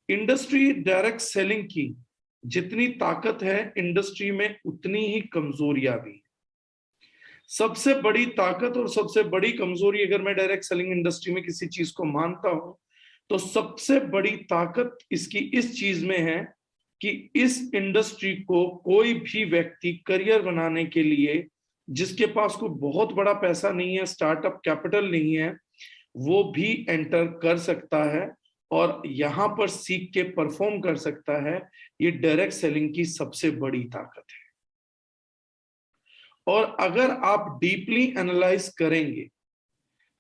Industry direct selling की जितनी ताकत है इंडस्ट्री में उतनी ही कमजोरियां भी। सबसे बड़ी ताकत और सबसे बड़ी कमजोरी अगर मैं डायरेक्ट सेलिंग इंडस्ट्री में किसी चीज को मानता हूं तो सबसे बड़ी ताकत इसकी इस चीज में है कि इस इंडस्ट्री को कोई भी व्यक्ति करियर बनाने के लिए जिसके पास कोई बहुत बड़ा पैसा नहीं है, स्टार्टअप कैपिटल नहीं है, वो भी एंटर कर सकता है और यहां पर सीख के परफॉर्म कर सकता है। ये डायरेक्ट सेलिंग की सबसे बड़ी ताकत है। और अगर आप डीपली एनालाइज करेंगे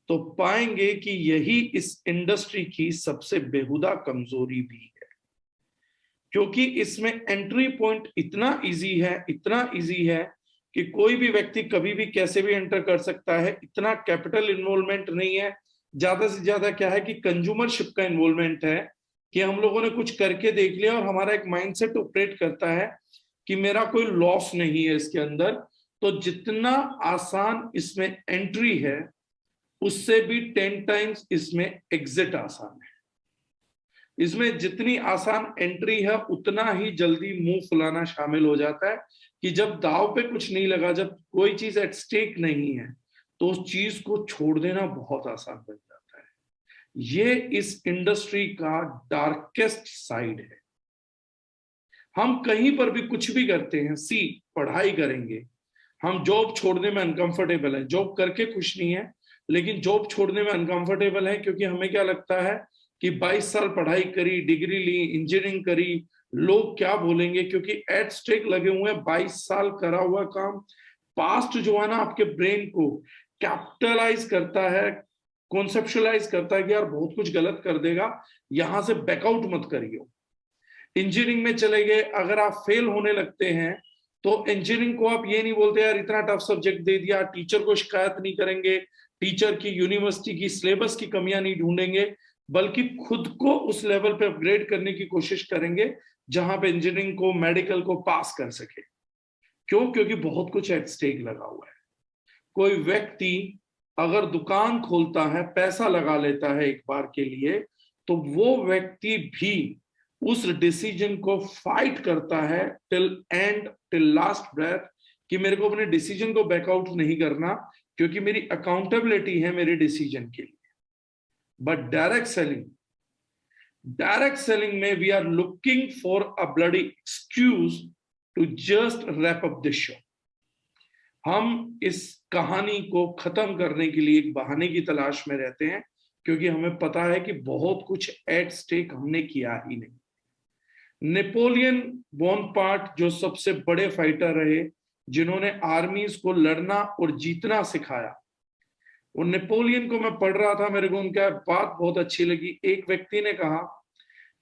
तो पाएंगे कि यही इस इंडस्ट्री की सबसे बेहुदा कमजोरी भी है, क्योंकि इसमें एंट्री पॉइंट इतना इजी है कि कोई भी व्यक्ति कभी भी कैसे भी एंटर कर सकता है। इतना कैपिटल इन्वॉल्वमेंट नहीं है, ज्यादा से ज्यादा क्या है कि कंज्यूमरशिप का इन्वॉल्वमेंट है कि हम लोगों ने कुछ करके देख लिया और हमारा एक माइंडसेट ऑपरेट करता है कि मेरा कोई लॉस नहीं है इसके अंदर। तो जितना आसान इसमें एंट्री है उससे भी 10 टाइम्स इसमें एग्जिट आसान है। इसमें जितनी आसान एंट्री है उतना ही जल्दी मुंह फुलाना शामिल हो जाता है कि जब दाव पे कुछ नहीं लगा, जब कोई चीज एट स्टेक नहीं है, तो उस चीज को छोड़ देना बहुत आसान बन जाता है। ये इस इंडस्ट्री का डार्केस्ट साइड है। हम कहीं पर भी कुछ भी करते हैं, पढ़ाई करेंगे, हम जॉब छोड़ने में अनकंफर्टेबल है, जॉब करके खुश नहीं है, लेकिन जॉब छोड़ने में अनकंफर्टेबल है क्योंकि हमें क्या लगता है कि 22 साल पढ़ाई करी, डिग्री ली, इंजीनियरिंग करी, लोग क्या बोलेंगे, क्योंकि एट स्टेक लगे हुए हैं 22 साल करा हुआ काम। पास्ट जो है ना आपके ब्रेन को कैपिटलाइज करता है, कॉन्सेप्चुअलाइज करता है कि यार बहुत कुछ गलत कर देगा, यहां से बैकआउट मत करियो। इंजीनियरिंग में चले गए, अगर आप फेल होने लगते हैं तो इंजीनियरिंग को आप ये नहीं बोलते यार इतना टफ सब्जेक्ट दे दिया, टीचर को शिकायत नहीं करेंगे, टीचर की, यूनिवर्सिटी की सिलेबस की कमियां नहीं ढूंढेंगे, बल्कि खुद को उस लेवल पे अपग्रेड करने की कोशिश करेंगे जहां पे इंजीनियरिंग को, मेडिकल को पास कर सके। क्यों? क्योंकि बहुत कुछ एट स्टेक लगा हुआ है। कोई व्यक्ति अगर दुकान खोलता है, पैसा लगा लेता है एक बार के लिए, तो वो व्यक्ति भी उस डिसीजन को फाइट करता है टिल लास्ट ब्रेथ कि मेरे को अपने डिसीजन को बैकआउट नहीं करना, क्योंकि मेरी अकाउंटेबिलिटी है मेरे डिसीजन के लिए। बट डायरेक्ट सेलिंग में we are looking for a bloody excuse to just wrap up the show. हम इस कहानी को खत्म करने के लिए एक बहाने की तलाश में रहते हैं, क्योंकि हमें पता है कि बहुत कुछ एट स्टेक हमने किया ही नहीं। नेपोलियन बोनापार्ट जो सबसे बड़े फाइटर रहे, जिन्होंने आर्मीज को लड़ना और जीतना सिखाया, वो नेपोलियन को मैं पढ़ रहा था, मेरे को उनका बात बहुत अच्छी लगी। एक व्यक्ति ने कहा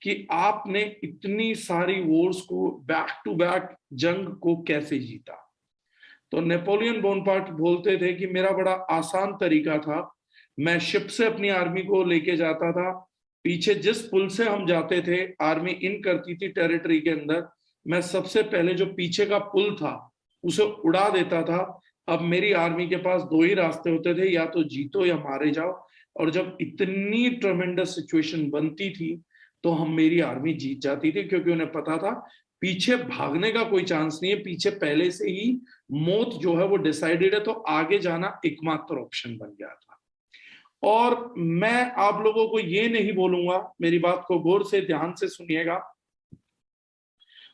कि आपने इतनी सारी वॉर्स को, बैक टू बैक जंग को कैसे जीता? तो नेपोलियन बोनापार्ट बोलते थे कि मेरा बड़ा आसान तरीका था, मैं शिप से अपनी आर्मी को लेके जाता था, पीछे जिस पुल से हम जाते थे, आर्मी इन करती थी टेरिटरी के अंदर, मैं सबसे पहले जो पीछे का पुल था उसे उड़ा देता था। अब मेरी आर्मी के पास दो ही रास्ते होते थे, या तो जीतो या मारे जाओ। और जब इतनी ट्रेमेंडस सिचुएशन बनती थी तो मेरी आर्मी जीत जाती थी, क्योंकि उन्हें पता था पीछे भागने का कोई चांस नहीं है, पीछे पहले से ही मौत जो है वो डिसाइडेड है, तो आगे जाना एकमात्र ऑप्शन बन गया था। और मैं आप लोगों को ये नहीं बोलूंगा, मेरी बात को गौर से ध्यान से सुनिएगा,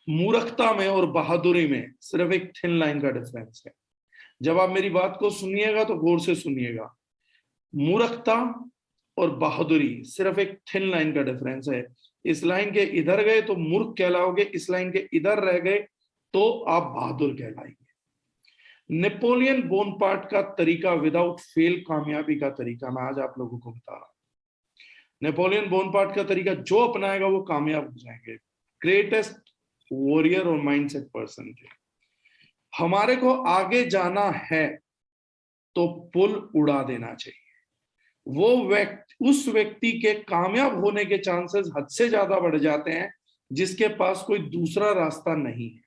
मूर्खता में और बहादुरी में सिर्फ एक थिन लाइन का डिफरेंस है। जब आप मेरी बात को सुनिएगा तो गौर से सुनिएगा। मूर्खता और बहादुरी सिर्फ एक थिन लाइन का डिफरेंस है। इस लाइन के इधर गए तो मूर्ख कहलाओगे, इस लाइन के इधर रह गए तो आप बहादुर कहलाएंगे। नेपोलियन बोनापार्ट का तरीका विदाउट फेल कामयाबी का तरीका मैं आज आप लोगों को बता रहा हूं। नेपोलियन बोनापार्ट का तरीका जो अपनाएगा वो कामयाब हो जाएंगे। ग्रेटेस्ट वॉरियर और माइंडसेट पर्सन थे। हमारे को आगे जाना है तो पुल उड़ा देना चाहिए। उस व्यक्ति के कामयाब होने के चांसेस हद से ज्यादा बढ़ जाते हैं जिसके पास कोई दूसरा रास्ता नहीं है।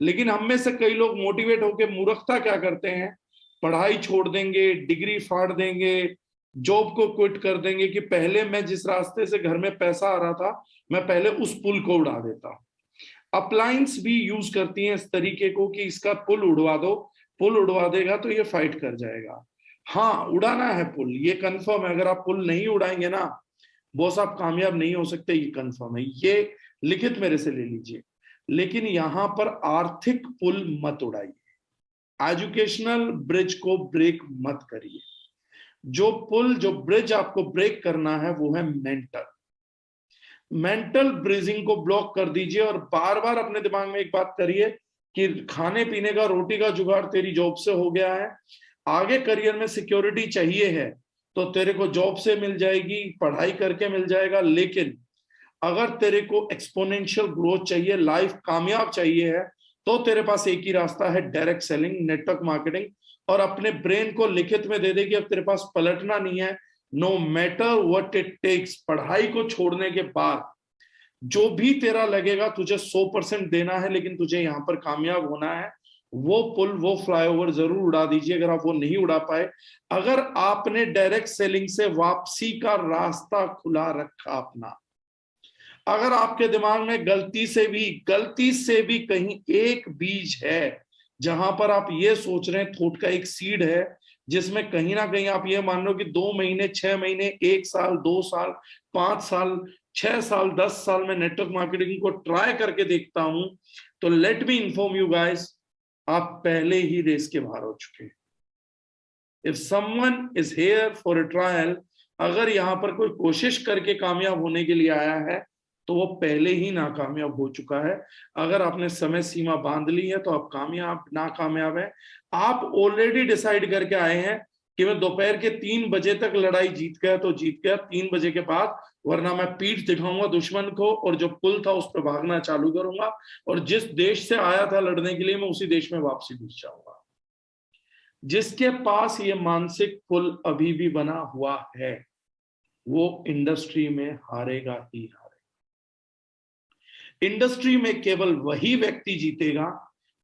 लेकिन हम में से कई लोग मोटिवेट होकर मूर्खता क्या करते हैं, पढ़ाई छोड़ देंगे, डिग्री फाड़ देंगे, जॉब को क्विट कर देंगे कि पहले मैं जिस रास्ते से घर में पैसा आ रहा था मैं पहले उस पुल को उड़ा देता हूं। अप्लायंस भी यूज करती हैं इस तरीके को कि इसका पुल उड़वा दो, पुल उड़वा देगा तो ये फाइट कर जाएगा। हाँ, उड़ाना है पुल, ये कंफर्म है। अगर आप पुल नहीं उड़ाएंगे ना बॉस, आप कामयाब नहीं हो सकते, ये कंफर्म है, ये लिखित मेरे से ले लीजिए। लेकिन यहां पर आर्थिक पुल मत उड़ाइए, एजुकेशनल ब्रिज को ब्रेक मत करिए। जो पुल, जो ब्रिज आपको ब्रेक करना है वो है मेंटल। मेंटल ब्रिजिंग को ब्लॉक कर दीजिए और बार बार अपने दिमाग में एक बात करिए कि खाने पीने का, रोटी का जुगाड़ तेरी जॉब से हो गया है, आगे करियर में सिक्योरिटी चाहिए है तो तेरे को जॉब से मिल जाएगी, पढ़ाई करके मिल जाएगा। लेकिन अगर तेरे को एक्सपोनेंशियल ग्रोथ चाहिए, लाइफ कामयाब चाहिए है, तो तेरे पास एक ही रास्ता है, डायरेक्ट सेलिंग, नेटवर्क मार्केटिंग। और अपने ब्रेन को लिखित में दे दे कि अब तेरे पास पलटना नहीं है, no matter what it takes. पढ़ाई को छोड़ने के बाद जो भी तेरा लगेगा तुझे 100% देना है, लेकिन तुझे यहां पर कामयाब होना है। वो पुल, वो फ्लाईओवर जरूर उड़ा दीजिए अगर आप वो नहीं उड़ा पाए। अगर आपने डायरेक्ट सेलिंग से वापसी का रास्ता खुला रखा अपना, अगर आपके दिमाग में गलती से भी कहीं एक बीज है जहां पर आप ये सोच रहे हैं, थोट का एक सीड है जिसमें कहीं ना कहीं आप ये मान लो कि 2 महीने, 6 महीने, 1 साल, 2 साल, 5 साल, 6 साल, 10 साल में नेटवर्क मार्केटिंग को ट्राई करके देखता हूं, तो let me inform you guys, आप पहले ही रेस के बाहर हो चुके हैं। If someone is here for a trial, अगर यहां पर कोई कोशिश करके कामयाब होने के लिए आया है तो वो पहले ही नाकामयाब हो चुका है। अगर आपने समय सीमा बांध ली है तो आप कामयाब नाकामयाब है। आप ऑलरेडी डिसाइड करके आए हैं कि मैं दोपहर के 3 बजे तक लड़ाई जीत गया तो जीत गया, 3 बजे के बाद वरना मैं पीठ दिखाऊंगा दुश्मन को और जो पुल था उस पर भागना चालू करूंगा और जिस देश से आया था लड़ने के लिए मैं उसी देश में वापसी घुस जाऊंगा। जिसके पास ये मानसिक पुल अभी भी बना हुआ है वो इंडस्ट्री में हारेगा ही हारेगा। इंडस्ट्री में केवल वही व्यक्ति जीतेगा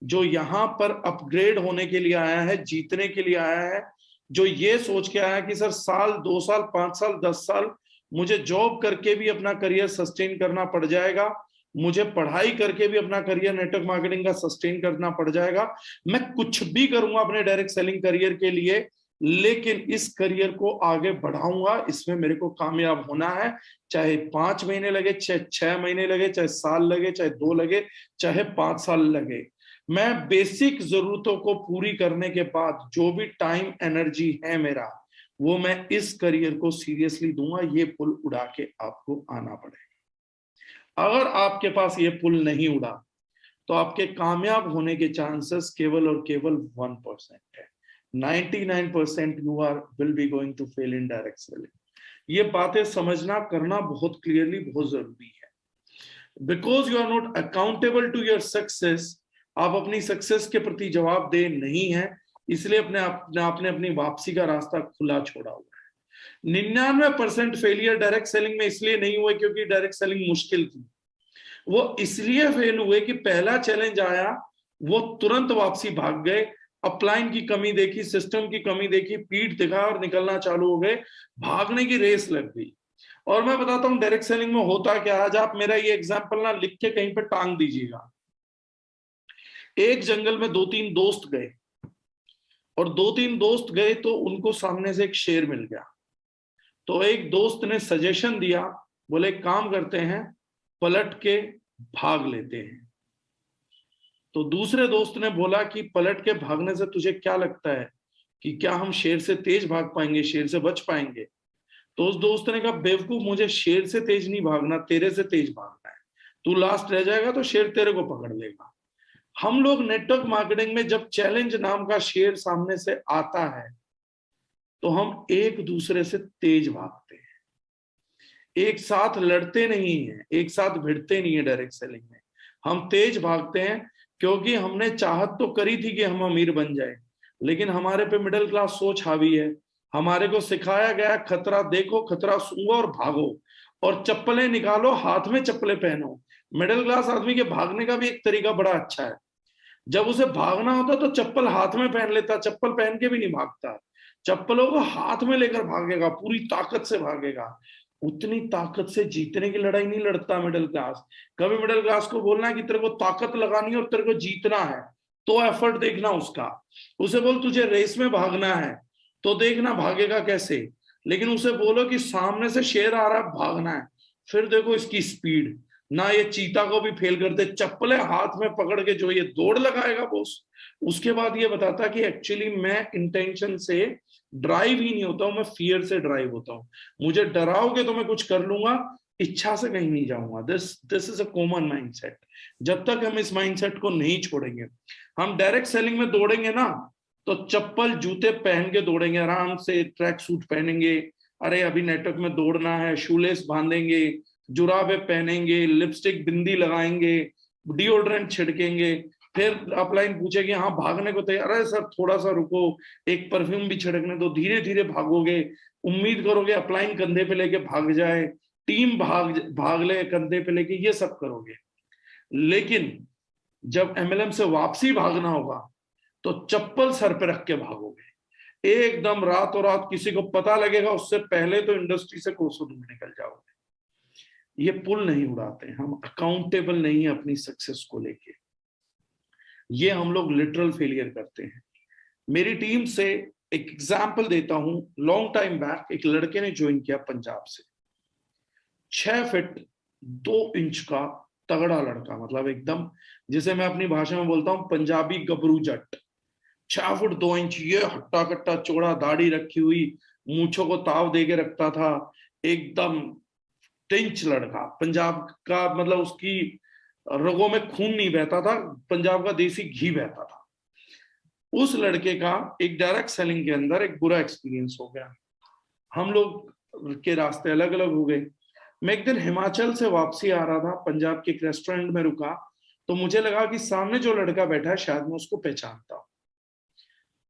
जो यहां पर अपग्रेड होने के लिए आया है, जीतने के लिए आया है, जो ये सोच के आया कि सर साल, 2 साल, 5 साल, 10 साल मुझे जॉब करके भी अपना करियर सस्टेन करना पड़ जाएगा, मुझे पढ़ाई करके भी अपना करियर नेटवर्क मार्केटिंग का सस्टेन करना पड़ जाएगा, मैं कुछ भी करूंगा अपने डायरेक्ट सेलिंग करियर के लिए, लेकिन इस करियर को आगे बढ़ाऊंगा, इसमें मेरे को कामयाब होना है, चाहे 5 महीने लगे, चाहे 6 महीने लगे, चाहे साल लगे, चाहे 2 लगे, चाहे 5 साल लगे। मैं बेसिक जरूरतों को पूरी करने के बाद जो भी टाइम एनर्जी है मेरा, वो मैं इस करियर को सीरियसली दूंगा। ये पुल उड़ा के आपको आना पड़ेगा। अगर आपके पास ये पुल नहीं उड़ा तो आपके कामयाब होने के चांसेस केवल और केवल 1% है। 99% you are will be going to fail in direct selling. ये बातें समझना, करना बहुत क्लियरली बहुत जरूरी है। Because you are not accountable to your success, आप अपनी सक्सेस के प्रति जवाबदेह नहीं है, इसलिए आपने अपनी वापसी का रास्ता खुला छोड़ा हुआ है। 99% फेलियर डायरेक्ट सेलिंग में इसलिए नहीं हुए क्योंकि डायरेक्ट सेलिंग मुश्किल थी, वो इसलिए फेल हुए कि पहला चैलेंज आया, वो तुरंत वापसी भाग गए, अपलाइन की कमी देखी, सिस्टम की कमी देखी, पीठ दिखा और निकलना चालू हो गए, भागने की रेस लग गई। और मैं बताता हूं डायरेक्ट सेलिंग में होता क्या। आज आप मेरा ये एग्जांपल ना लिख के कहीं पे टांग दीजिएगा। एक जंगल में 2-3 दोस्त गए और 2-3 दोस्त गए तो उनको सामने से एक शेर मिल गया। तो एक दोस्त ने सजेशन दिया, बोले काम करते हैं, पलट के भाग लेते हैं। तो दूसरे दोस्त ने बोला कि पलट के भागने से तुझे क्या लगता है कि क्या हम शेर से तेज भाग पाएंगे, शेर से बच पाएंगे? तो उस दोस्त ने कहा बेवकूफ, मुझे शेर से तेज नहीं भागना, तेरे से तेज भागना है। तू लास्ट रह जाएगा तो शेर तेरे को पकड़ लेगा। हम लोग नेटवर्क मार्केटिंग में जब चैलेंज नाम का शेर सामने से आता है तो हम एक दूसरे से तेज भागते हैं, एक साथ लड़ते नहीं है, एक साथ भिड़ते नहीं है। डायरेक्ट सेलिंग में हम तेज भागते हैं क्योंकि हमने चाहत तो करी थी कि हम अमीर बन जाए, लेकिन हमारे पे मिडिल क्लास सोच हावी है। हमारे को सिखाया गया खतरा देखो, खतरा सूंघो और भागो, और चप्पलें निकालो, हाथ में चप्पलें पहनो। मिडिल क्लास आदमी के भागने का भी एक तरीका बड़ा अच्छा है। जब उसे भागना होता तो चप्पल हाथ में पहन लेता, चप्पल पहन के भी नहीं भागता। चप्पलों को हाथ में लेकर भागेगा, पूरी ताकत से भागेगा। उतनी ताकत से जीतने की लड़ाई नहीं लड़ता मिडिल क्लास। कभी मिडिल क्लास को बोलना है कि तेरे को ताकत लगानी है और तेरे को जीतना है, तो एफर्ट देखना उसका। उसे बोल तुझे रेस में भागना है, तो देखना भागेगा कैसे। लेकिन उसे बोलो कि सामने से शेर आ रहा है, भागना है, फिर देखो इसकी स्पीड। ना ये चीता को भी फेल करते, चप्पलें हाथ में पकड़ के जो ये दौड़ लगाएगा बॉस। उसके बाद ये बताता कि एक्चुअली मैं इंटेंशन से ड्राइव ही नहीं होता हूं, मैं फियर से ड्राइव होता हूं। मुझे डराओगे तो मैं कुछ कर लूंगा, इच्छा से कहीं नहीं जाऊंगा। This is a common mindset. जब तक हम इस माइंडसेट को नहीं छोड़ेंगे, हम डायरेक्ट सेलिंग में दौड़ेंगे ना, तो चप्पल जूते पहन के दौड़ेंगे, आराम से ट्रैक सूट पहनेंगे, अरे अभी नेटवर्क में दौड़ना है, शूलेस बांधेंगे, जुराबे पहनेंगे, लिपस्टिक बिंदी लगाएंगे, डिओड्रेंट छिड़केंगे, फिर अपलाइन पूछेगी हाँ भागने को तैयार है सर, थोड़ा सा रुको, एक परफ्यूम भी छिड़कने दो, धीरे धीरे भागोगे, उम्मीद करोगे अपलाइन कंधे पे लेके भाग जाए, टीम भाग ले कंधे पे लेके, ये सब करोगे। लेकिन जब एमएलएम से वापसी भागना होगा तो चप्पल सर पे रख के भागोगे, एकदम रातों रात किसी को पता लगेगा उससे पहले तो इंडस्ट्री से कोसों दूर निकल जाओगे। ये पुल नहीं उड़ाते, हम अकाउंटेबल नहीं है अपनी सक्सेस को लेके, ये हम लोग लिटरल फेलियर करते हैं। मेरी टीम से एक एग्जाम्पल देता हूं, लॉन्ग टाइम बैक एक लड़के ने ज्वाइन किया पंजाब से, 6 फीट 2 इंच का तगड़ा लड़का, मतलब एकदम जिसे मैं अपनी भाषा में बोलता हूं पंजाबी गबरू जट। 6 फुट 2 इंच, ये हट्टा कट्टा चौड़ा, दाढ़ी रखी हुई, मूछों को ताव दे के रखता था, एकदम टिंच लड़का पंजाब का, मतलब उसकी रगों में खून नहीं बहता था, पंजाब का देसी घी बहता था। उस लड़के का एक डायरेक्ट सेलिंग के अंदर एक बुरा एक्सपीरियंस हो गया, हम लोग के रास्ते अलग अलग हो गए। मैं एक दिन हिमाचल से वापसी आ रहा था, पंजाब के एक रेस्टोरेंट में रुका, तो मुझे लगा कि सामने जो लड़का बैठा है शायद मैं उसको पहचानता हूं।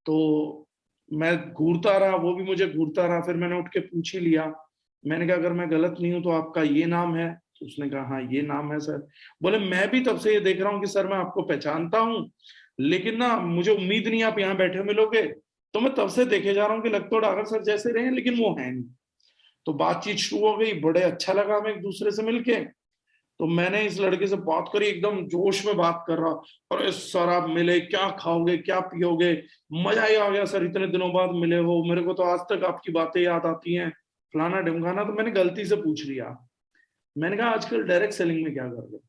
तो मैं घूरता रहा, वो भी मुझे घूरता रहा, फिर मैंने उठ के पूछ ही लिया, मैंने कहा अगर मैं गलत नहीं हूं तो आपका ये नाम है? तो उसने कहा हाँ ये नाम है सर। बोले मैं भी तब से ये देख रहा हूँ कि सर मैं आपको पहचानता हूँ, लेकिन ना मुझे उम्मीद नहीं आप यहाँ बैठे मिलोगे, तो मैं तब से देखे जा रहा हूँ कि लग तो डागर सर जैसे रहे लेकिन वो है नहीं। तो बातचीत शुरू हो गई, बड़े अच्छा लगा हमें एक दूसरे से मिलके। तो मैंने इस लड़के से बात करी, एकदम जोश में बात कर रहा, और सर आप मिले, क्या खाओगे क्या पियोगे, मजा ही आ गया सर, इतने दिनों बाद मिले हो, मेरे को तो आज तक आपकी बातें याद आती हैं, फलाना ढिमकाना। तो मैंने गलती से पूछ लिया, मैंने कहा आजकल डायरेक्ट सेलिंग में क्या कर रहे हो?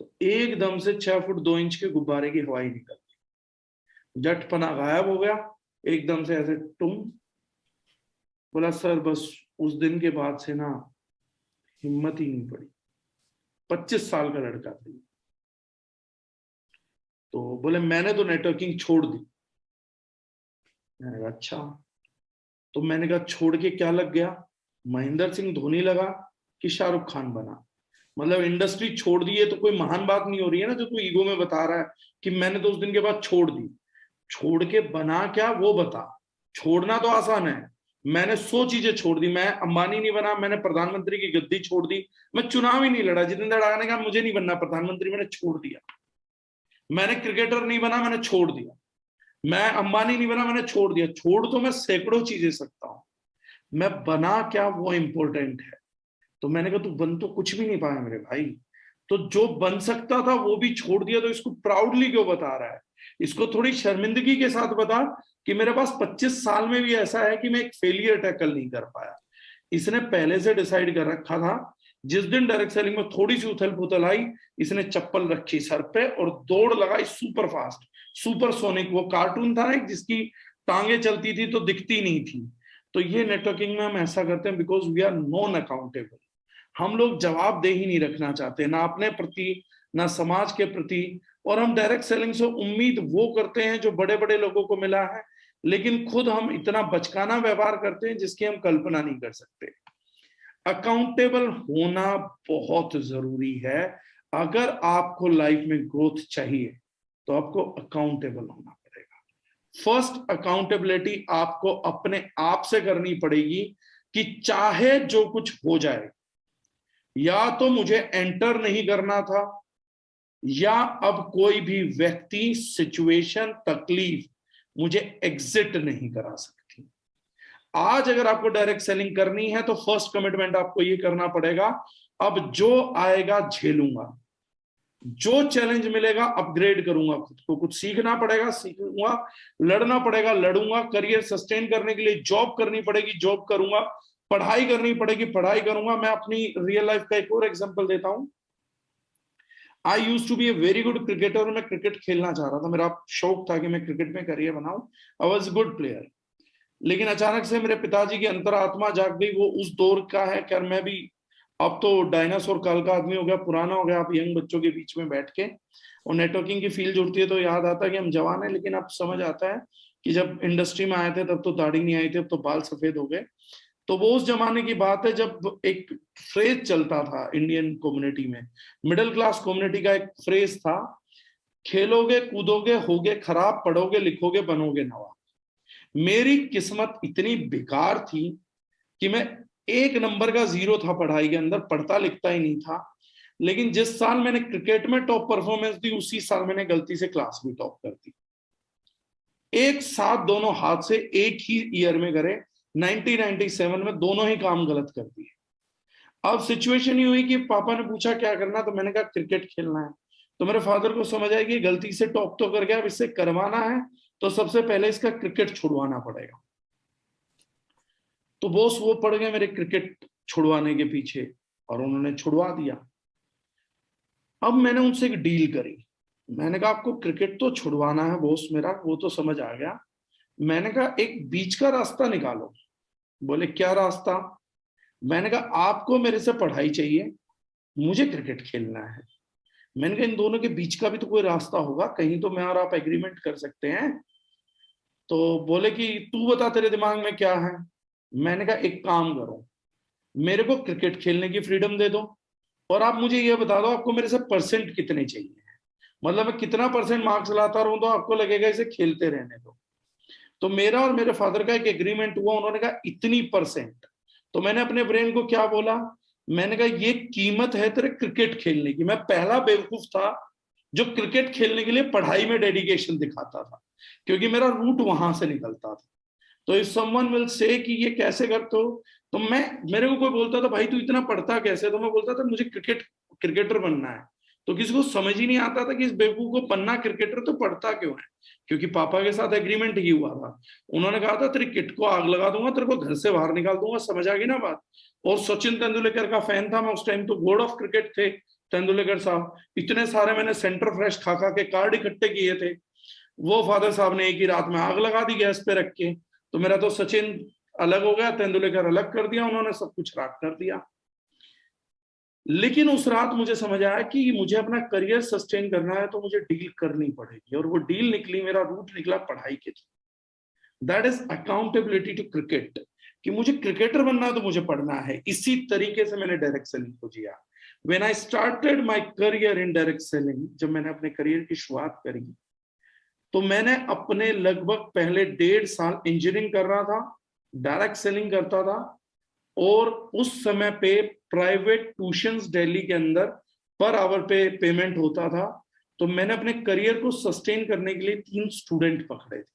तो एकदम से 6 फुट 2 इंच के गुब्बारे की हवाई निकल गई, झटपना गायब हो गया, एकदम से ऐसे टुम। बोला सर बस उस दिन के बाद से ना हिम्मत ही नहीं पड़ी। 25 साल का लड़का था। तो बोले मैंने तो नेटवर्किंग छोड़ दी। मैंने कहा अच्छा। तो मैंने कहा छोड़ के क्या लग गया? महेंद्र सिंह धोनी लगा कि शाहरुख खान बना? मतलब इंडस्ट्री छोड़ दी है तो कोई महान बात नहीं हो रही है ना, जो तू ईगो में बता रहा है कि मैंने तो उस दिन के बाद छोड़ दी। छोड़ के बना क्या वो बता। छोड़ना तो आसान है, मैंने 100 चीजें छोड़ दी। मैं अंबानी नहीं बना, मैंने प्रधानमंत्री की गद्दी छोड़ दी, मैं चुनाव ही नहीं लड़ा, जितेंद्र अडागा ने कहा मुझे नहीं बनना प्रधानमंत्री, मैंने छोड़ दिया। मैंने क्रिकेटर नहीं बना, मैंने छोड़ दिया। मैं अंबानी नहीं बना, मैंने छोड़ दिया। छोड़ तो मैं सैकड़ों चीजें सकता हूं, मैं बना क्या वो इंपॉर्टेंट है। तो मैंने कहा तू बन तो कुछ भी नहीं पाया मेरे भाई, तो जो बन सकता था वो भी छोड़ दिया, तो इसको प्राउडली क्यों बता रहा है? इसको थोड़ी शर्मिंदगी के साथ बता कि मेरे पास 25 साल में भी ऐसा है कि मैं एक फेलियर टैकल नहीं कर पाया। इसने पहले से डिसाइड कर रखा था, जिस दिन डायरेक्ट सेलिंग में थोड़ी सी उथल पुथल आई, इसने चप्पल रखी सर पे और दौड़ लगाई सुपर फास्ट, सुपर सोनिक। वो कार्टून था ना जिसकी टांगे चलती थी तो दिखती नहीं थी। तो ये नेटवर्किंग में हम ऐसा करते हैं because we are non accountable. हम लोग जवाबदेही नहीं रखना चाहते, ना अपने प्रति ना समाज के प्रति। और हम डायरेक्ट सेलिंग से उम्मीद वो करते हैं जो बड़े बड़े लोगों को मिला है, लेकिन खुद हम इतना बचकाना व्यवहार करते हैं जिसकी हम कल्पना नहीं कर सकते। अकाउंटेबल होना बहुत जरूरी है। अगर आपको लाइफ में ग्रोथ चाहिए तो आपको अकाउंटेबल होना पड़ेगा। फर्स्ट अकाउंटेबिलिटी आपको अपने आप से करनी पड़ेगी कि चाहे जो कुछ हो जाए, या तो मुझे एंटर नहीं करना था, या अब कोई भी व्यक्ति, सिचुएशन, तकलीफ मुझे एग्जिट नहीं करा सकती। आज अगर आपको डायरेक्ट सेलिंग करनी है तो फर्स्ट कमिटमेंट आपको ये करना पड़ेगा, अब जो आएगा झेलूंगा, जो चैलेंज मिलेगा अपग्रेड करूंगा, खुद को कुछ सीखना पड़ेगा सीखूंगा, लड़ना पड़ेगा लड़ूंगा, करियर सस्टेन करने के लिए जॉब करनी पड़ेगी जॉब करूंगा, पढ़ाई करनी पड़ेगी पढ़ाई करूंगा। मैं अपनी रियल लाइफ का एक और एग्जांपल देता हूं। I used to be a very good cricketer, मैं क्रिकेट खेलना चाह रहा था, मेरा शौक था कि मैं क्रिकेट में करियर बनाऊं, आई वॉज गुड प्लेयर। लेकिन अचानक से मेरे पिताजी की अंतरात्मा जाग गई, वो उस दौर का है, खैर मैं भी अब तो डायनासोर काल का आदमी हो गया, पुराना हो गया, आप यंग बच्चों के बीच में बैठ के और नेटवर्किंग की फील्ड जुड़ती है तो याद आता है कि हम जवान हैं, लेकिन अब समझ आता है कि जब इंडस्ट्री में आए थे तब तो दाढ़ी नहीं आई थी, अब तो बाल सफेद हो गए। तो वो उस जमाने की बात है जब एक फ्रेज चलता था इंडियन कम्युनिटी में, मिडिल क्लास कम्युनिटी का एक फ्रेज था, खेलोगे कूदोगे होगे खराब, पढ़ोगे लिखोगे बनोगे नवाब। मेरी किस्मत इतनी बेकार थी कि मैं एक नंबर का जीरो था पढ़ाई के अंदर, पढ़ता लिखता ही नहीं था। लेकिन जिस साल मैंने क्रिकेट में टॉप परफॉर्मेंस दी उसी साल मैंने गलती से क्लास भी टॉप कर दी। एक साथ दोनों हाथ से एक ही ईयर में करे, 1997 में दोनों ही काम गलत कर दिए। अब सिचुएशन ये हुई कि पापा ने पूछा क्या करना, तो मैंने कहा क्रिकेट खेलना है। तो मेरे फादर को समझ आया कि गलती से टॉप तो कर गया, अब इससे करवाना है तो सबसे पहले इसका क्रिकेट छुड़वाना पड़ेगा। तो बॉस वो पड़ गए मेरे क्रिकेट छुड़वाने के पीछे और उन्होंने छुड़वा दिया। अब मैंने उनसे एक डील करी, मैंने कहा आपको क्रिकेट तो छुड़वाना है बॉस मेरा, वो तो समझ आ गया, मैंने कहा एक बीच का रास्ता निकालो। बोले क्या रास्ता? मैंने कहा आपको मेरे से पढ़ाई चाहिए, मुझे क्रिकेट खेलना है। मैंने कहा इन दोनों के बीच का भी तो कोई रास्ता होगा, कहीं तो मैं और आप एग्रीमेंट कर सकते हैं। तो बोले कि तू बता तेरे दिमाग में क्या है। मैंने कहा एक काम करो, मेरे को क्रिकेट खेलने की फ्रीडम दे दो और आप मुझे ये बता दो आपको मेरे से परसेंट कितने चाहिए, मतलब मैं कितना परसेंट मार्क्स लाता रहूं तो आपको लगेगा इसे खेलते रहने दो। तो मेरा और मेरे फादर का एक एग्रीमेंट हुआ, उन्होंने कहा इतनी परसेंट। तो मैंने अपने ब्रेन को क्या बोला, मैंने कहा ये कीमत है तेरे क्रिकेट खेलने की। मैं पहला बेवकूफ था जो क्रिकेट खेलने के लिए पढ़ाई में डेडिकेशन दिखाता था, क्योंकि मेरा रूट वहां से निकलता था। तो इफ समवन विल से कि ये कैसे करते हो, तो मैं, मेरे को कोई बोलता था भाई तू इतना पढ़ता कैसे, तो मैं बोलता था मुझे क्रिकेटर बनना है। तो किसी को समझ ही नहीं आता था कि इस बेवकूफ को बनना क्रिकेटर, तो पढ़ता क्यों है, क्योंकि पापा के साथ एग्रीमेंट ही हुआ था। उन्होंने कहा था तेरी किट को आग लगा दूंगा, तेरे को घर से बाहर निकाल दूंगा, समझ आ गई ना बात। और सचिन तेंदुलकर का फैन था मैं उस टाइम, तो गॉड ऑफ क्रिकेट थे तेंदुलकर साहब। इतने सारे मैंने सेंटर फ्रेश खा खा के कार्ड इकट्ठे किए थे, वो फादर साहब ने एक ही रात में आग लगा दी गैस पे रख के। तो मेरा तो सचिन अलग हो गया, तेंदुलकर अलग कर दिया, उन्होंने सब कुछ राख कर दिया। लेकिन उस रात मुझे समझ आया कि मुझे अपना करियर सस्टेन करना है तो मुझे डील करनी पड़ेगी, और वो डील निकली, मेरा रूट निकला पढ़ाई के through. That is accountability to cricket, कि मुझे क्रिकेटर बनना है तो मुझे पढ़ना है। इसी तरीके से मैंने डायरेक्ट सेलिंग को जिया। When I started my career in direct selling, जब मैंने अपने करियर की शुरुआत करी तो मैंने अपने लगभग पहले 1.5 साल इंजीनियरिंग कर रहा था, डायरेक्ट सेलिंग करता था, और उस समय पे प्राइवेट ट्यूशंस दिल्ली के अंदर पर आवर पे पेमेंट होता था। तो मैंने अपने करियर को सस्टेन करने के लिए 3 स्टूडेंट पकड़े थे,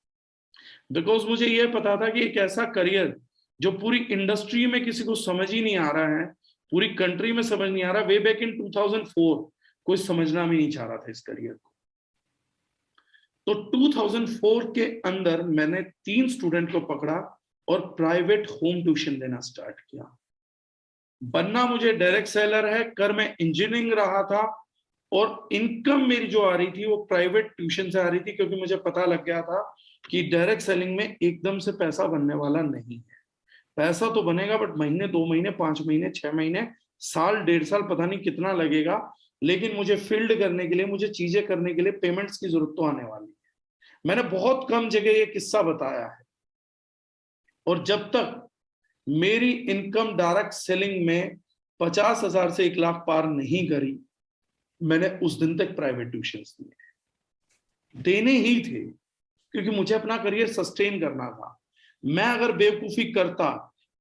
बिकॉज मुझे यह पता था कि एक ऐसा करियर जो पूरी इंडस्ट्री में किसी को समझ ही नहीं आ रहा है, पूरी कंट्री में समझ नहीं आ रहा, वे बैक इन 2004 कोई समझना भी नहीं चाह रहा था इस करियर को। तो 2004 के अंदर मैंने 3 स्टूडेंट को पकड़ा और प्राइवेट होम ट्यूशन देना स्टार्ट किया। बनना मुझे डायरेक्ट सेलर है, कर मैं इंजीनियरिंग रहा था, और इनकम मेरी जो आ रही थी वो प्राइवेट ट्यूशन से आ रही थी, क्योंकि मुझे पता लग गया था कि डायरेक्ट सेलिंग में एकदम से पैसा बनने वाला नहीं है। पैसा तो बनेगा बट महीने, 2 महीने, 5 महीने, 6 महीने, साल, 1.5 साल, पता नहीं कितना लगेगा। लेकिन मुझे फील्ड करने के लिए, मुझे चीजें करने के लिए पेमेंट्स की जरूरत तो आने वाली है। मैंने बहुत कम जगह ये किस्सा बताया है। और जब तक मेरी इनकम डायरेक्ट सेलिंग में 50,000 से 1 लाख पार नहीं करी, मैंने उस दिन तक प्राइवेट ट्यूशन दिए, देने ही थे, क्योंकि मुझे अपना करियर सस्टेन करना था। मैं अगर बेवकूफी करता,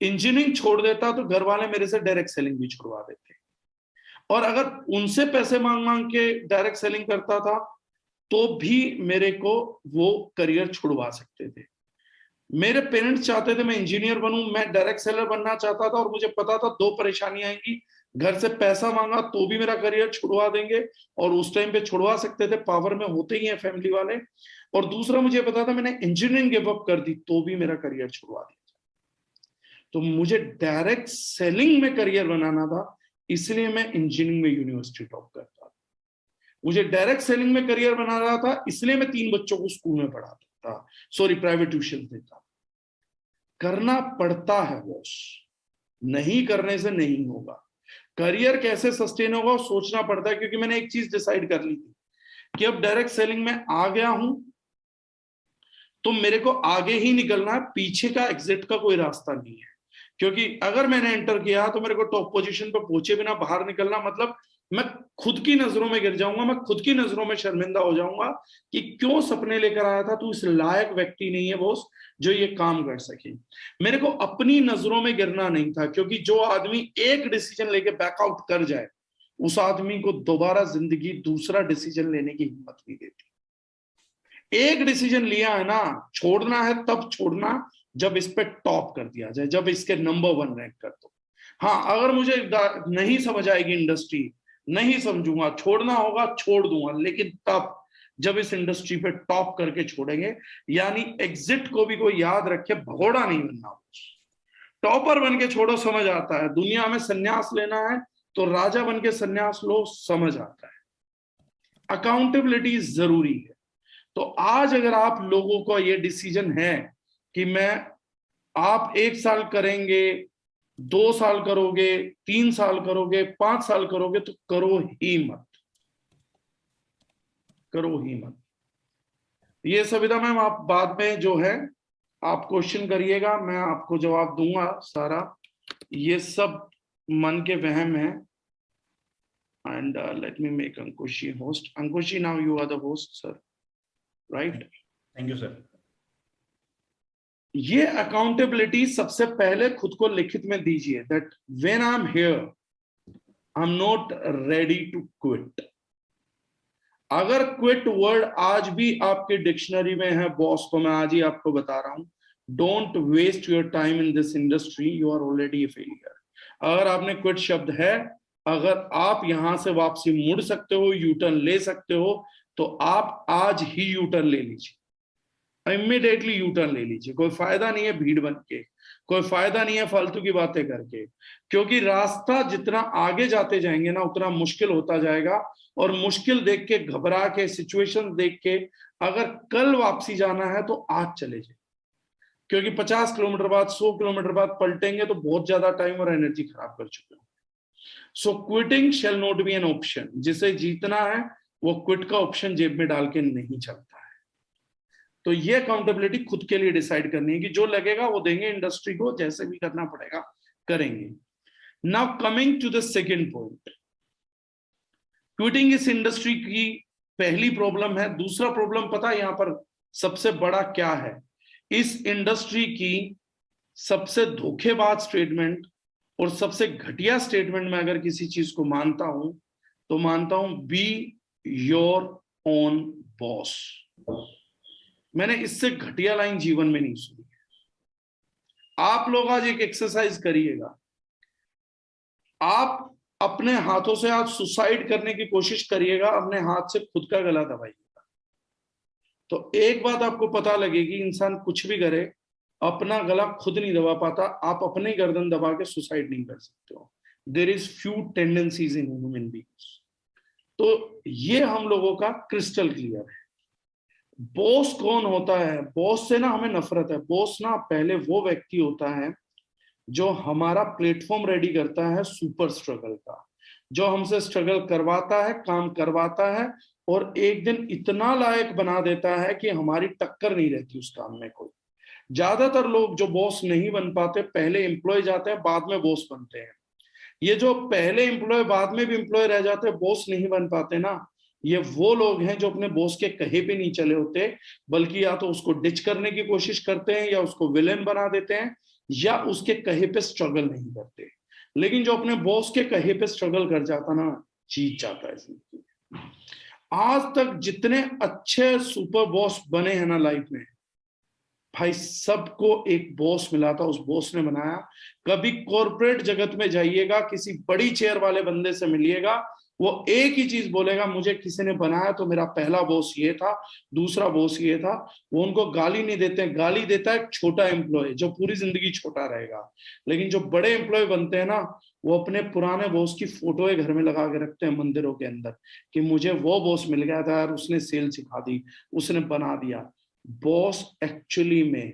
इंजीनियरिंग छोड़ देता, तो घर वाले मेरे से डायरेक्ट सेलिंग भी छुड़वा देते, और अगर उनसे पैसे मांग मांग के डायरेक्ट सेलिंग करता था तो भी मेरे को वो करियर छुड़वा सकते थे। मेरे पेरेंट्स चाहते थे मैं इंजीनियर बनूं, मैं डायरेक्ट सेलर बनना चाहता था, और मुझे पता था दो परेशानियां आएंगी। घर से पैसा मांगा तो भी मेरा करियर छुड़वा देंगे, और उस टाइम पे छुड़वा सकते थे, पावर में होते ही हैं फैमिली वाले। और दूसरा मुझे पता था मैंने इंजीनियरिंग गिव अप कर दी तो भी मेरा करियर छुड़वा दिया। तो मुझे डायरेक्ट सेलिंग में करियर बनाना था, इसलिए मैं इंजीनियरिंग में यूनिवर्सिटी टॉप करता था। मुझे डायरेक्ट सेलिंग में करियर बना रहा था, इसलिए मैं 3 बच्चों को स्कूल में पढ़ाता था, सॉरी प्राइवेट ट्यूशन देता। करना पड़ता है बॉस, नहीं करने से नहीं होगा। करियर कैसे सस्टेन होगा सोचना पड़ता है, क्योंकि मैंने एक चीज डिसाइड कर ली थी कि अब डायरेक्ट सेलिंग में आ गया हूं तो मेरे को आगे ही निकलना है, पीछे का एग्जिट का कोई रास्ता नहीं है। क्योंकि अगर मैंने एंटर किया तो मेरे को टॉप पोजीशन पर पहुंचे बिना बाहर निकलना मतलब मैं खुद की नजरों में गिर जाऊंगा, मैं खुद की नजरों में शर्मिंदा हो जाऊंगा कि क्यों सपने लेकर आया था, तू इस लायक व्यक्ति नहीं है बॉस जो ये काम कर सके। मेरे को अपनी नजरों में गिरना नहीं था, क्योंकि जो आदमी एक डिसीजन लेके बैकआउट कर जाए उस आदमी को दोबारा जिंदगी दूसरा डिसीजन लेने की हिम्मत नहीं देती। एक डिसीजन लिया है ना, छोड़ना है तब छोड़ना जब इस पे टॉप कर दिया जाए, जब इसके नंबर 1 रैंक कर दो। हाँ, अगर मुझे नहीं समझ आएगी इंडस्ट्री, नहीं समझूंगा, छोड़ना होगा छोड़ दूंगा, लेकिन तब जब इस इंडस्ट्री पे टॉप करके छोड़ेंगे। यानी एग्जिट को भी कोई याद रखे, भगोड़ा नहीं बनना, टॉपर बन के छोड़ो, समझ आता है। दुनिया में सन्यास लेना है तो राजा बन के सन्यास लो, समझ आता है। अकाउंटेबिलिटी जरूरी है। तो आज अगर आप लोगों को ये डिसीजन है कि मैं, आप 1 साल करेंगे, 2 साल करोगे, 3 साल करोगे, 5 साल करोगे, तो करो ही मत, करो ही मत। ये सविता मैम आप बाद में जो है आप क्वेश्चन करिएगा, मैं आपको जवाब दूंगा सारा। ये सब मन के वहम है। And let me make Ankushi host. Ankushi, now you are the host sir, right? Thank you sir. ये अकाउंटेबिलिटी सबसे पहले खुद को लिखित में दीजिए, that when I am here I am not ready to quit. अगर क्विट वर्ड आज भी आपके डिक्शनरी में है बॉस, तो मैं आज ही आपको बता रहा हूं, don't waste your time in this industry, you are already a failure. अगर आपने क्विट शब्द है, अगर आप यहां से वापसी मुड़ सकते हो, यूटर्न ले सकते हो, तो आप आज ही यूटर्न ले लीजिए, इमीडिएटली यूटर्न ले लीजिए। कोई फायदा नहीं है भीड़ बन के, कोई फायदा नहीं है फालतू की बातें करके, क्योंकि रास्ता जितना आगे जाते जाएंगे ना उतना मुश्किल होता जाएगा। और मुश्किल देख के, घबरा के, सिचुएशन देख के अगर कल वापसी जाना है तो आज चले जाए, क्योंकि 50 किलोमीटर बाद, 100 किलोमीटर बाद पलटेंगे तो बहुत ज्यादा टाइम और एनर्जी खराब कर चुके हो। So quitting shall not be an option. जिसे जीतना है वो क्विट का ऑप्शन जेब में डाल के नहीं चलता है। तो ये अकाउंटेबिलिटी खुद के लिए डिसाइड करनी है कि जो लगेगा वो देंगे इंडस्ट्री को, जैसे भी करना पड़ेगा करेंगे। Now coming to the second point, quitting इस इंडस्ट्री की पहली प्रॉब्लम है। दूसरा प्रॉब्लम पता है यहां पर सबसे बड़ा क्या है? इस इंडस्ट्री की सबसे धोखेबाज स्टेटमेंट और सबसे घटिया स्टेटमेंट में अगर किसी चीज को मानता हूं तो मानता हूं, बी योर ओन बॉस। मैंने इससे घटिया लाइन जीवन में नहीं सुनी। आप लोग आज एक एक्सरसाइज करिएगा, आप अपने हाथों से आज सुसाइड करने की कोशिश करिएगा, अपने हाथ से खुद का गला दबाइएगा, तो एक बात आपको पता लगेगी, इंसान कुछ भी करे अपना गला खुद नहीं दबा पाता। आप अपने गर्दन दबा के सुसाइड नहीं कर सकते हो। There is few tendencies in human beings. तो ये हम लोगों का क्रिस्टल क्लियर है। बॉस कौन होता है? बॉस से ना हमें नफरत है। बॉस ना पहले वो व्यक्ति होता है जो हमारा प्लेटफॉर्म रेडी करता है सुपर स्ट्रगल का, जो हमसे स्ट्रगल करवाता है, काम करवाता है, और एक दिन इतना लायक बना देता है कि हमारी टक्कर नहीं रहती उस काम में कोई। ज्यादातर लोग जो बॉस नहीं बन पाते, पहले एम्प्लॉय जाते हैं, बाद में बॉस बनते हैं। ये जो पहले एम्प्लॉय बाद में भी एम्प्लॉय रह जाते हैं, बॉस नहीं बन पाते ना, ये वो लोग हैं जो अपने बॉस के कहे पे नहीं चले होते, बल्कि या तो उसको डिच करने की कोशिश करते हैं, या उसको विलेन बना देते हैं, या उसके कहे पे स्ट्रगल नहीं करते। लेकिन जो अपने बॉस के कहे पे स्ट्रगल कर जाता ना, जीत जाता है जिंदगी। आज तक जितने अच्छे सुपर बॉस बने हैं ना लाइफ में, भाई सबको एक बॉस मिला था, उस बॉस ने बनाया। कभी कॉर्पोरेट जगत में जाइएगा, किसी बड़ी चेयर वाले बंदे से मिलिएगा, वो एक ही चीज बोलेगा, मुझे किसी ने बनाया तो मेरा पहला बॉस ये था, दूसरा बॉस ये था। वो उनको गाली नहीं देते हैं, गाली देता है छोटा एम्प्लॉय जो पूरी जिंदगी छोटा रहेगा। लेकिन जो बड़े एम्प्लॉय बनते हैं ना, वो अपने पुराने बॉस की फोटोएं घर में लगा के रखते हैं मंदिरों के अंदर, कि मुझे वो बॉस मिल गया था यार, उसने सेल सिखा दी, उसने बना दिया। बॉस एक्चुअली में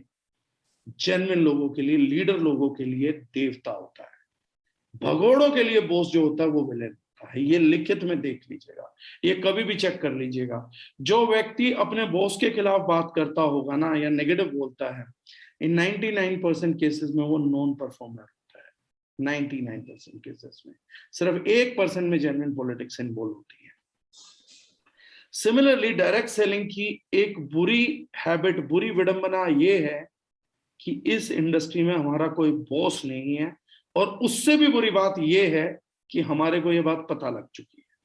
जेन्युइन लोगों के लिए, लीडर लोगों के लिए देवता होता है। भगोड़ों के लिए बॉस जो होता है वो विलेन होता है। ये लिखित में देख लीजिएगा, ये कभी भी चेक कर लीजिएगा। जो व्यक्ति अपने बॉस के खिलाफ बात करता होगा ना, या नेगेटिव बोलता है, इन 99% केसेस में वो नॉन परफॉर्मर होता है। 99% केसेस में सिर्फ 1% में जेन्युइन पॉलिटिक्स इन्वॉल्व होती है। सिमिलरली डायरेक्ट सेलिंग की एक बुरी हैबिट, बुरी विडंबना ये है कि इस इंडस्ट्री में हमारा कोई बॉस नहीं है, और उससे भी बुरी बात यह है कि हमारे को यह बात पता लग चुकी है।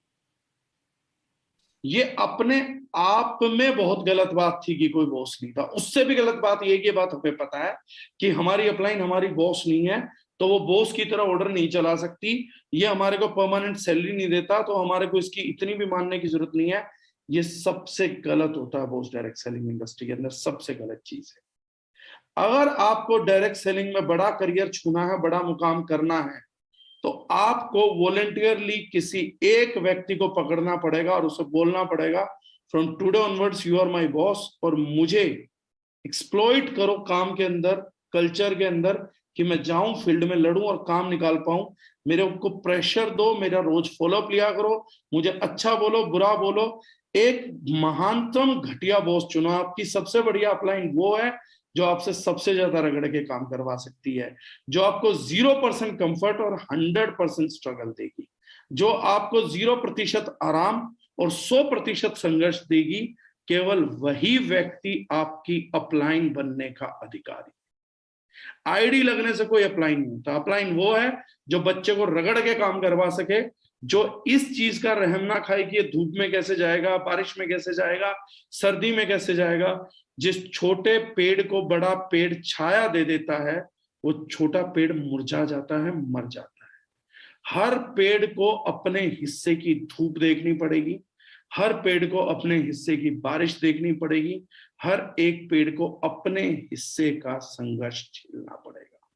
ये अपने आप में बहुत गलत बात थी कि कोई बॉस नहीं था। उससे भी गलत बात यह कि बात हमें पता है कि हमारी अपलाइन हमारी बॉस नहीं है, तो वो बॉस की तरह ऑर्डर नहीं चला सकती, ये हमारे को परमानेंट सैलरी नहीं देता, तो हमारे को इसकी इतनी भी मानने की जरूरत नहीं है। ये सबसे गलत होता है बॉस डायरेक्ट सेलिंग इंडस्ट्री के अंदर, सबसे गलत चीज है। अगर आपको डायरेक्ट सेलिंग में बड़ा करियर छूना है, बड़ा मुकाम करना है, तो आपको वॉलेंटियरली किसी एक व्यक्ति को पकड़ना पड़ेगा और उसे बोलना पड़ेगा, from today onwards you are my boss, और मुझे एक्सप्लॉइट करो काम के अंदर, कल्चर के अंदर, कि मैं जाऊं फील्ड में लड़ूं और काम निकाल पाऊं। मेरे को प्रेशर दो, मेरा रोज फॉलोअप लिया करो, मुझे अच्छा बोलो बुरा बोलो। एक महानतम घटिया बॉस चुनो। आपकी सबसे बढ़िया अपलाइन वो है जो आपसे सबसे ज्यादा रगड़ के काम करवा सकती है, जो आपको 0% कंफर्ट और 100% स्ट्रगल देगी, जो आपको 0% आराम और 100% संघर्ष देगी। केवल वही व्यक्ति आपकी अपलाइन बनने का अधिकारी। आईडी लगने से कोई अपलाइन नहीं होता। अपलाइन वो है जो बच्चे को रगड़ के काम करवा सके, जो इस चीज का रहम ना खाए कि ये धूप में कैसे जाएगा, बारिश में कैसे जाएगा, सर्दी में कैसे जाएगा। जिस छोटे पेड़ को बड़ा पेड़ छाया दे देता है, वो छोटा पेड़ मुरझा जाता है, मर जाता है। हर पेड़ को अपने हिस्से की धूप देखनी पड़ेगी, हर पेड़ को अपने हिस्से की बारिश देखनी पड़ेगी, हर एक पेड़ को अपने हिस्से का संघर्ष झेलना पड़ेगा।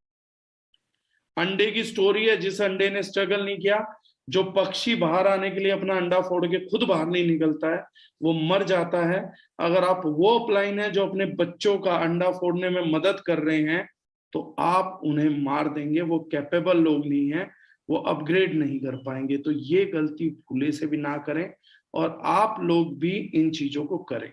अंडे की स्टोरी है, जिस अंडे ने स्ट्रगल नहीं किया, जो पक्षी बाहर आने के लिए अपना अंडा फोड़ के खुद बाहर नहीं निकलता है, वो मर जाता है। अगर आप वो अपलाइन है जो अपने बच्चों का अंडा फोड़ने में मदद कर रहे हैं, तो आप उन्हें मार देंगे। वो कैपेबल लोग नहीं है, वो अपग्रेड नहीं कर पाएंगे। तो ये गलती भूले से भी ना करें, और आप लोग भी इन चीजों को करें।